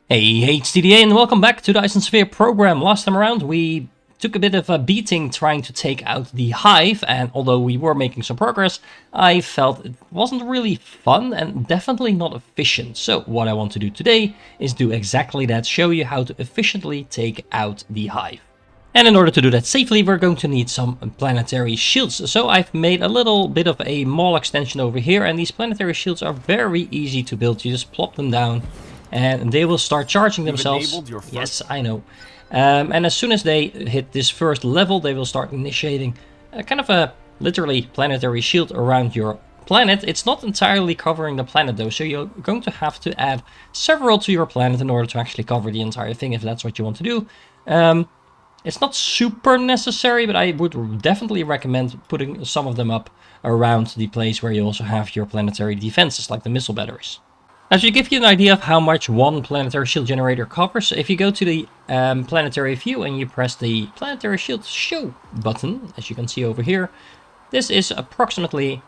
Hey HTDA, and welcome back to Dyson Sphere Program. Last time around we took a bit of a beating trying to take out the Hive, and although we were making some progress, I felt it wasn't really fun and definitely not efficient. So what I want to do today is do exactly that, show you how to efficiently take out the Hive. And in order to do that safely, we're going to need some planetary shields. So I've made a little bit of a mall extension over here, and these planetary shields are very easy to build. You just plop them down and they will start charging themselves. Yes, I know. And as soon as they hit this first level, they will start initiating kind of a literally planetary shield around your planet. It's not entirely covering the planet though, so you're going to have to add several to your planet in order to actually cover the entire thing, if that's what you want to do. It's not super necessary, but I would definitely recommend putting some of them up around the place where you also have your planetary defenses, like the missile batteries. Now, to give you an idea of how much one planetary shield generator covers, if you go to the planetary view and you press the planetary shield show button, as you can see over here, this is approximately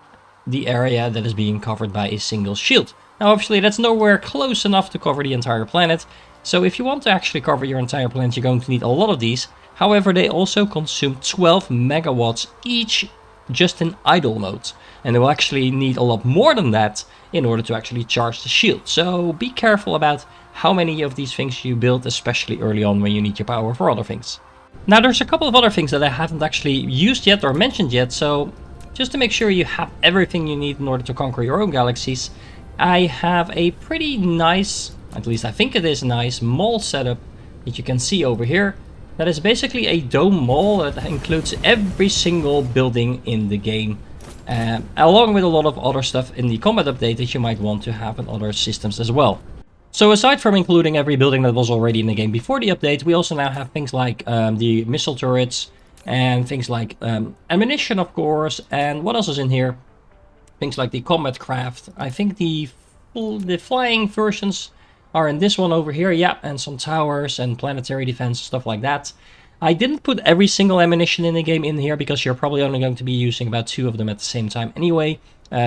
the area that is being covered by a single shield. Now, obviously, that's nowhere close enough to cover the entire planet. So if you want to actually cover your entire planet, you're going to need a lot of these. However, they also consume 12 megawatts each just in idle mode. And they will actually need a lot more than that in order to actually charge the shield. So be careful about how many of these things you build, especially early on when you need your power for other things. Now, there's a couple of other things that I haven't actually used yet or mentioned yet. So just to make sure you have everything you need in order to conquer your own galaxies, I have a pretty nice, at least I think it is nice, mall setup that you can see over here. That is basically a dome mall that includes every single building in the game, along with a lot of other stuff in the combat update that you might want to have in other systems as well. So aside from including every building that was already in the game before the update, we also now have things like the missile turrets and things like ammunition, of course. And what else is in here? Things like the combat craft. I think the flying versions are in this one over here, yeah, and some towers and planetary defense, stuff like that. I didn't put every single ammunition in the game in here because you're probably only going to be using about 2 of them at the same time anyway.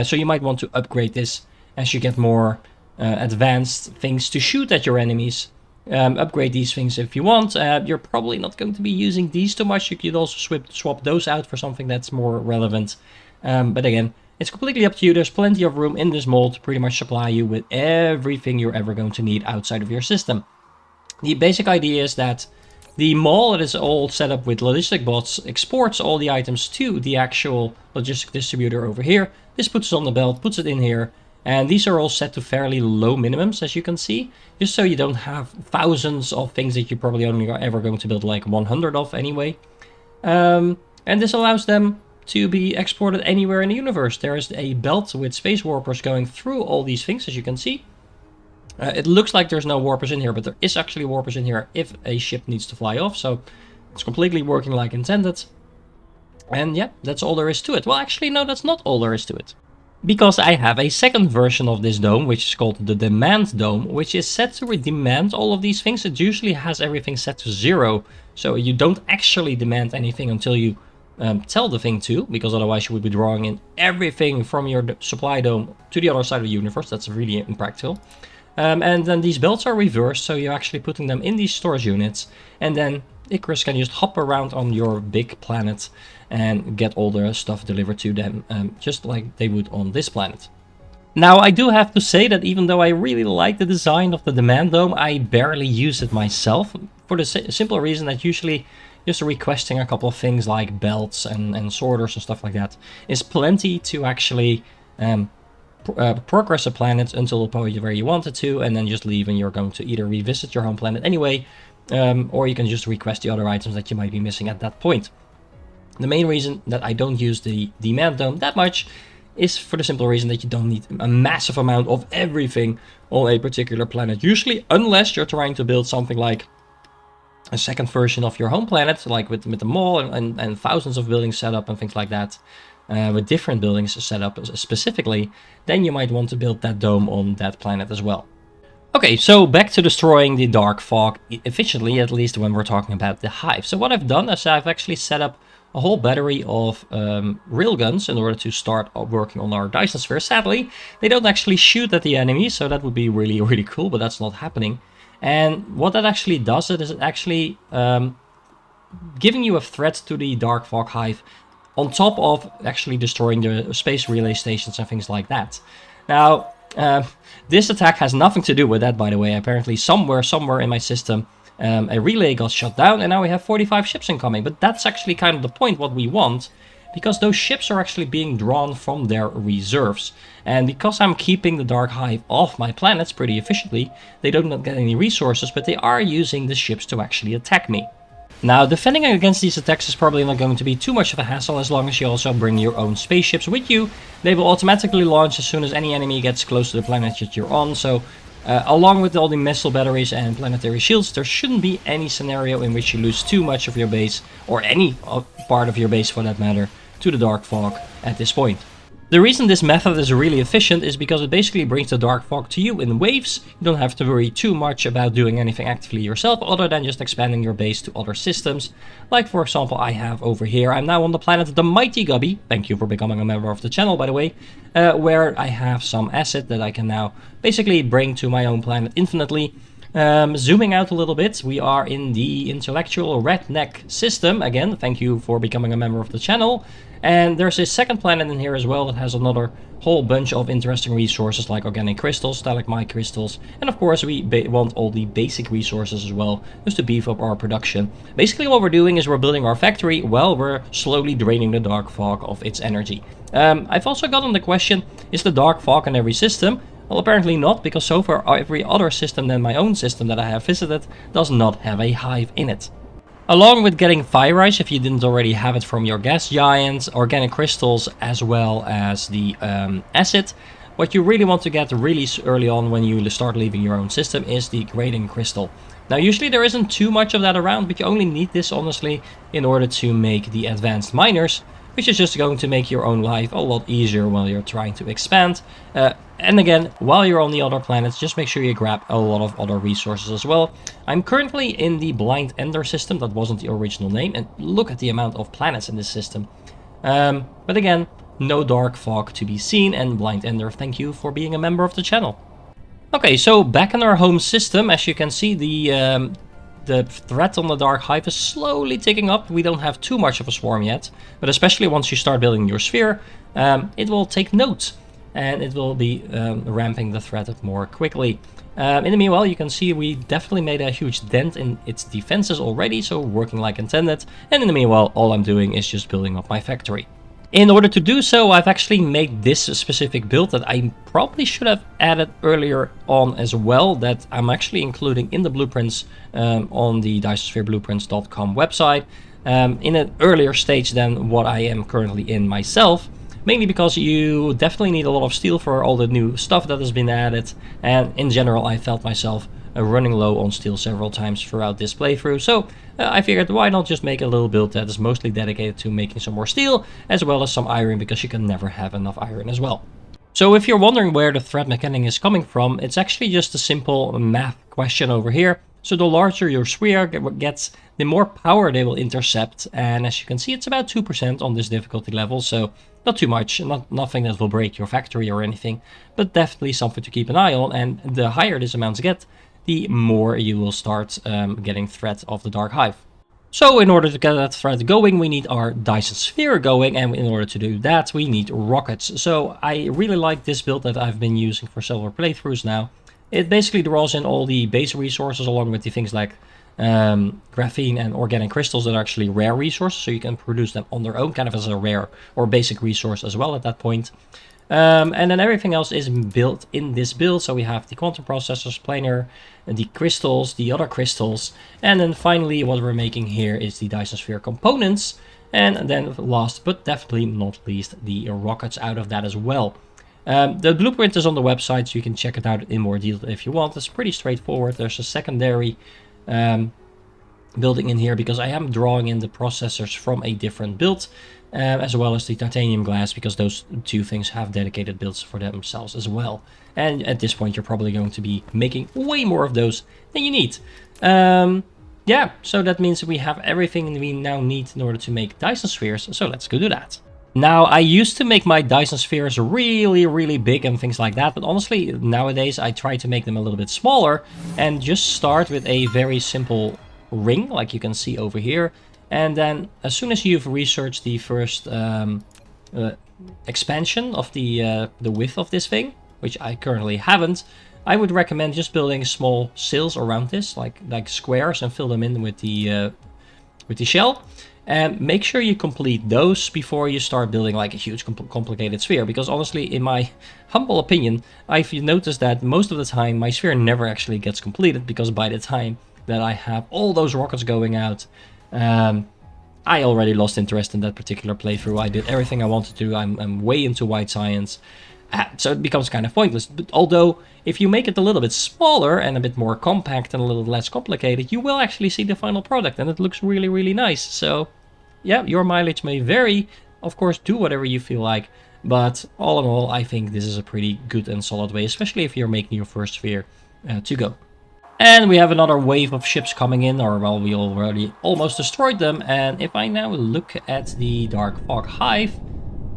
So you might want to upgrade this as you get more advanced things to shoot at your enemies. Upgrade these things if you want. You're probably not going to be using these too much. You could also swap those out for something that's more relevant. But again, it's completely up to you. There's plenty of room in this mold to pretty much supply you with everything you're ever going to need outside of your system. The basic idea is that the mall that is all set up with logistic bots exports all the items to the actual logistic distributor over here. This puts it on the belt, puts it in here, and these are all set to fairly low minimums, as you can see, just so you don't have thousands of things that you probably only are ever going to build like 100 of anyway. And this allows them to be exported anywhere in the universe. There is a belt with space warpers going through all these things, as you can see. It looks like there's no warpers in here, but there is actually warpers in here if a ship needs to fly off, so it's completely working like intended. And yeah, that's all there is to it. Well, actually, no, that's not all there is to it. Because I have a second version of this dome, which is called the Demand Dome, which is set to demand all of these things. It usually has everything set to 0, so you don't actually demand anything until you tell the thing to, because otherwise you would be drawing in everything from your supply dome to the other side of the universe. That's really impractical. And then these belts are reversed, so you're actually putting them in these storage units, and then Icarus can just hop around on your big planet and get all the stuff delivered to them, just like they would on this planet. Now, I do have to say that even though I really like the design of the Demand Dome, I barely use it myself, for the simple reason that usually just requesting a couple of things like belts and sorters and stuff like that is plenty to actually progress a planet until the point where you want it to, and then just leave, and you're going to either revisit your home planet anyway, or you can just request the other items that you might be missing at that point. The main reason that I don't use the Demand Dome that much is for the simple reason that you don't need a massive amount of everything on a particular planet, usually, unless you're trying to build something like a second version of your home planet, like with the mall and thousands of buildings set up and things like that, with different buildings set up specifically, then you might want to build that dome on that planet as well. Okay, so back to destroying the dark fog efficiently, at least when we're talking about the Hive. So what I've done is I've actually set up a whole battery of railguns in order to start working on our Dyson Sphere. Sadly, they don't actually shoot at the enemy, so that would be really, really cool, but that's not happening. And what that actually does is it actually giving you a threat to the Dark Fog Hive on top of actually destroying the space relay stations and things like that. Now, this attack has nothing to do with that, by the way. Apparently somewhere in my system, a relay got shut down and now we have 45 ships incoming. But that's actually kind of the point, what we want, because those ships are actually being drawn from their reserves. And because I'm keeping the Dark Hive off my planets pretty efficiently, they don't get any resources, but they are using the ships to actually attack me. Now, defending against these attacks is probably not going to be too much of a hassle as long as you also bring your own spaceships with you. They will automatically launch as soon as any enemy gets close to the planet that you're on, so along with all the missile batteries and planetary shields, there shouldn't be any scenario in which you lose too much of your base, or any part of your base for that matter, to the Dark Fog at this point. The reason this method is really efficient is because it basically brings the Dark Fog to you in waves. You don't have to worry too much about doing anything actively yourself other than just expanding your base to other systems. Like for example I have over here. I'm now on the planet the Mighty Gubby. Thank you for becoming a member of the channel, by the way. Where I have some asset that I can now basically bring to my own planet infinitely. Zooming out a little bit, we are in the intellectual redneck system. Again, thank you for becoming a member of the channel. And there's a second planet in here as well that has another whole bunch of interesting resources like organic crystals, stalagmite crystals, and of course we want all the basic resources as well, just to beef up our production. Basically what we're doing is we're building our factory while we're slowly draining the Dark Fog of its energy. I've also gotten the question, is the Dark Fog in every system? Well, apparently not, because so far every other system than my own system that I have visited does not have a hive in it. Along with getting fire ice, if you didn't already have it from your gas giants, organic crystals, as well as the acid, what you really want to get really early on when you start leaving your own system is the grading crystal. Now usually there isn't too much of that around, but you only need this honestly in order to make the advanced miners, which is just going to make your own life a lot easier while you're trying to expand. And again, while you're on the other planets, just make sure you grab a lot of other resources as well. I'm currently in the Blind Ender system, that wasn't the original name, and look at the amount of planets in this system. But again, no Dark Fog to be seen, and Blind Ender, thank you for being a member of the channel. Okay, so back in our home system, as you can see, the threat on the Dark Hive is slowly ticking up. We don't have too much of a swarm yet, but especially once you start building your sphere, it will take note. And it will be ramping the threat up more quickly. In the meanwhile, you can see we definitely made a huge dent in its defenses already, so working like intended. And in the meanwhile, all I'm doing is just building up my factory. In order to do so, I've actually made this specific build that I probably should have added earlier on as well, that I'm actually including in the blueprints on the DysonSphereBlueprints.com website in an earlier stage than what I am currently in myself. Mainly because you definitely need a lot of steel for all the new stuff that has been added, and in general I felt myself running low on steel several times throughout this playthrough, so I figured why not just make a little build that is mostly dedicated to making some more steel, as well as some iron, because you can never have enough iron as well. So if you're wondering where the threat mechanic is coming from, it's actually just a simple math question over here. So the larger your sphere gets, the more power they will intercept, and as you can see it's about 2% on this difficulty level, so not too much, nothing that will break your factory or anything, but definitely something to keep an eye on, and the higher this amounts get, the more you will start getting threat of the Dark Hive. So in order to get that thread going, we need our Dyson Sphere going, and in order to do that, we need rockets. So I really like this build that I've been using for several playthroughs now. It basically draws in all the base resources along with the things like graphene and organic crystals that are actually rare resources, so you can produce them on their own, kind of as a rare or basic resource as well at that point. And then everything else is built in this build, so we have the quantum processors, planar, the crystals, the other crystals, and then finally what we're making here is the Dyson Sphere components, and then last but definitely not least, the rockets out of that as well. The blueprint is on the website, so you can check it out in more detail if you want. It's pretty straightforward. There's a secondary building in here because I am drawing in the processors from a different build, as well as the titanium glass, because those two things have dedicated builds for themselves as well. And at this point you're probably going to be making way more of those than you need. Yeah, so that means we have everything we now need in order to make Dyson spheres, so let's go do that. Now, I used to make my Dyson spheres really, really big and things like that, but honestly, nowadays I try to make them a little bit smaller and just start with a very simple ring, like you can see over here. And then as soon as you've researched the first uh, expansion of the width of this thing, which I currently haven't, I would recommend just building small sills around this, like squares, and fill them in with the shell. And make sure you complete those before you start building like a huge complicated sphere. Because honestly, in my humble opinion, I've noticed that most of the time my sphere never actually gets completed. Because by the time that I have all those rockets going out, I already lost interest in that particular playthrough. I did everything I wanted to. I'm way into white science. So it becomes kind of pointless. But although, if you make it a little bit smaller and a bit more compact and a little less complicated, you will actually see the final product. And it looks really, really nice. So yeah, your mileage may vary. Of course, do whatever you feel like. But all in all, I think this is a pretty good and solid way, especially if you're making your first sphere to go. And we have another wave of ships coming in, or well, we already almost destroyed them. And if I now look at the Dark Fog Hive,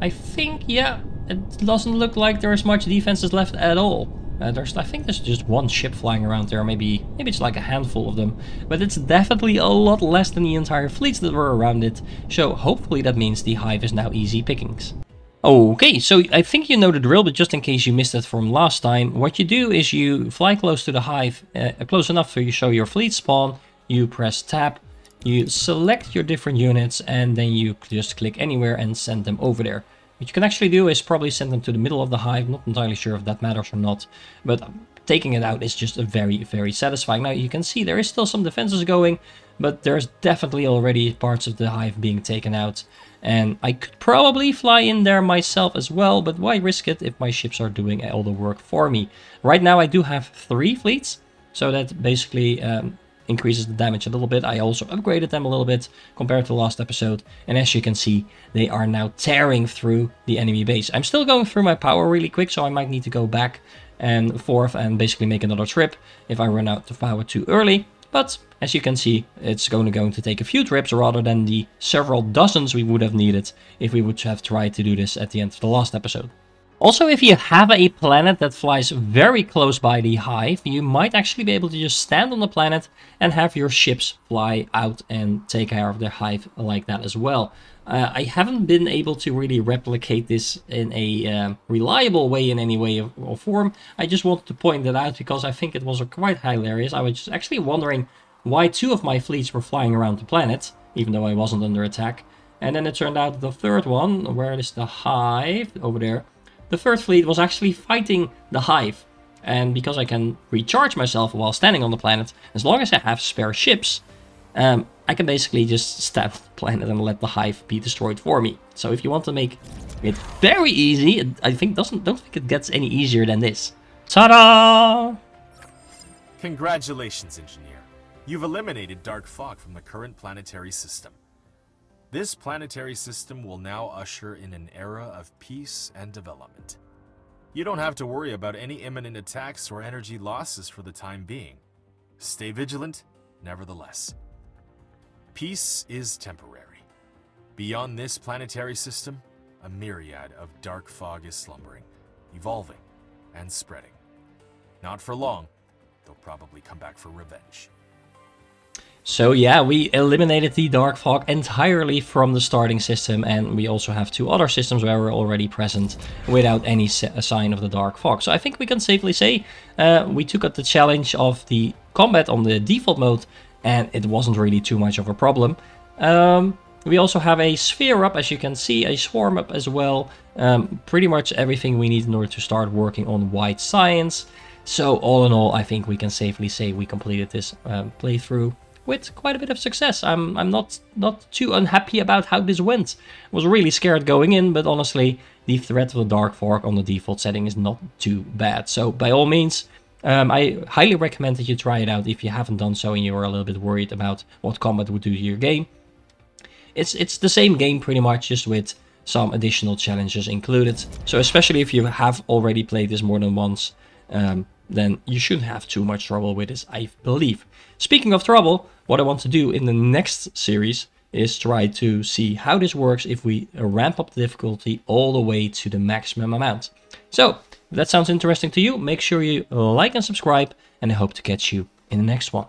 I think, yeah, it doesn't look like there's much defenses left at all. I think there's just one ship flying around there, maybe it's like a handful of them, but it's definitely a lot less than the entire fleets that were around it, so hopefully that means the Hive is now easy pickings. Okay, so I think you know the drill, but just in case you missed it from last time, what you do is you fly close to the Hive, close enough so you show your fleet spawn, you press tab, you select your different units, and then you just click anywhere and send them over there. What you can actually do is probably send them to the middle of the Hive. Not entirely sure if that matters or not, but taking it out is just a very, very satisfying. Now you can see there is still some defenses going, but there's definitely already parts of the Hive being taken out. And I could probably fly in there myself as well, but why risk it if my ships are doing all the work for me? Right now I do have 3 fleets, so that basically increases the damage a little bit. I also upgraded them a little bit compared to last episode, and as you can see, they are now tearing through the enemy base. I'm still going through my power really quick, so I might need to go back and forth and basically make another trip if I run out of power too early. But as you can see, it's going to take a few trips rather than the several dozens we would have needed if we would have tried to do this at the end of the last episode. Also, if you have a planet that flies very close by the Hive, you might actually be able to just stand on the planet and have your ships fly out and take care of the Hive like that as well. I haven't been able to really replicate this in a reliable way in any way or form. I just wanted to point that out because I think it was quite hilarious. I was just actually wondering why 2 of my fleets were flying around the planet, even though I wasn't under attack. And then it turned out the third one, where is the Hive? Over there. The third fleet was actually fighting the Hive. And because I can recharge myself while standing on the planet, as long as I have spare ships, I can basically just stab the planet and let the Hive be destroyed for me. So if you want to make it very easy, I think don't think it gets any easier than this. Ta-da! Congratulations, Engineer. You've eliminated Dark Fog from the current planetary system. This planetary system will now usher in an era of peace and development. You don't have to worry about any imminent attacks or energy losses for the time being. Stay vigilant, nevertheless. Peace is temporary. Beyond this planetary system, a myriad of dark fog is slumbering, evolving, and spreading. Not for long, they'll probably come back for revenge. So yeah, we eliminated the Dark Fog entirely from the starting system, and we also have 2 other systems where we're already present without any sign of the Dark Fog. So I think we can safely say we took up the challenge of the combat on the default mode, and it wasn't really too much of a problem. We also have a sphere up, as you can see, a swarm up as well. Pretty much everything we need in order to start working on white science. So all in all, I think we can safely say we completed this playthrough with quite a bit of success. I'm not too unhappy about how this went. I was really scared going in, but honestly, the threat of the Dark Fog on the default setting is not too bad. So by all means, I highly recommend that you try it out if you haven't done so and you're a little bit worried about what combat would do to your game. It's the same game pretty much, just with some additional challenges included. So especially if you have already played this more than once, then you shouldn't have too much trouble with this, I believe. Speaking of trouble, what I want to do in the next series is try to see how this works if we ramp up the difficulty all the way to the maximum amount. So if that sounds interesting to you, make sure you like and subscribe, and I hope to catch you in the next one.